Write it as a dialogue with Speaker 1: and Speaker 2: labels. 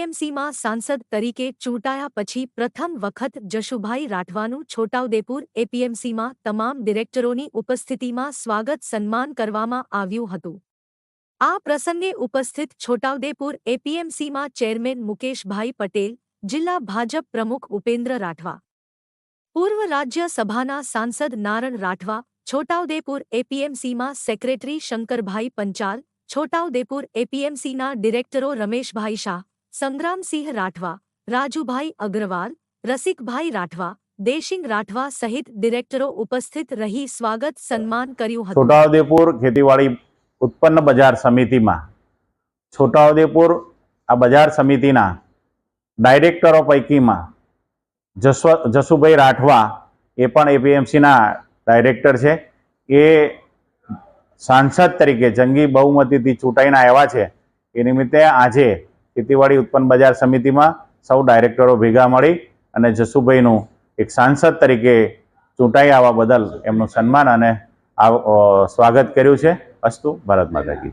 Speaker 1: એપીએમસીમાં સાંસદ તરીકે ચૂંટાયા પછી પ્રથમ વખત જશુભાઈ રાઠવાનું છોટાઉદેપુર એપીએમસીમાં તમામ ડિરેક્ટરોની ઉપસ્થિતિમાં સ્વાગત સન્માન કરવામાં આવ્યું હતું। આ પ્રસંગે ઉપસ્થિત છોટાઉદેપુર એપીએમસીમાં ચેરમેન મુકેશભાઈ પટેલ, જિલ્લા ભાજપ પ્રમુખ ઉપેન્દ્ર રાઠવા, પૂર્વ રાજ્ય સભાના સાંસદ નારણ રાઠવા, છોટાઉદેપુર એપીએમસીમાં સેક્રેટરી શંકરભાઈ પંચાલ, છોટાઉદેપુર એપીએમસીના ડિરેક્ટરો રમેશભાઈ શાહ, સંગ્રામસિંહ રાઠવા, રાજુભાઈ અગ્રવાલ, રસિકભાઈ રાઠવા, દેશિંગ રાઠવા સહિત ડિરેક્ટરો ઉપસ્થિત રહી સ્વાગત સન્માન કર્યું હતું।
Speaker 2: છોટાઉદેપુર ખેતીવાડી ઉત્પન્ન બજાર સમિતિમાં છોટાઉદેપુર આ બજાર સમિતિના ડાયરેક્ટરો પૈકીમાં જશુભાઈ રાઠવા એ પણ એપીએમસીના ડાયરેક્ટર છે। એ સાંસદ તરીકે જંગી બહુમતીથી ચૂંટાઈને આવ્યા છે। એ નિમિત્તે આજે ખેતીવાડી ઉત્પન્ન બજાર સમિતિમાં સૌ ડાયરેક્ટરો ભેગા મળી અને જશુભાઈનું એક સાંસદ તરીકે ચૂંટાઈ આવવા બદલ એમનું સન્માન અને સ્વાગત કર્યું છે। અસ્તુ ભારત માતા કી।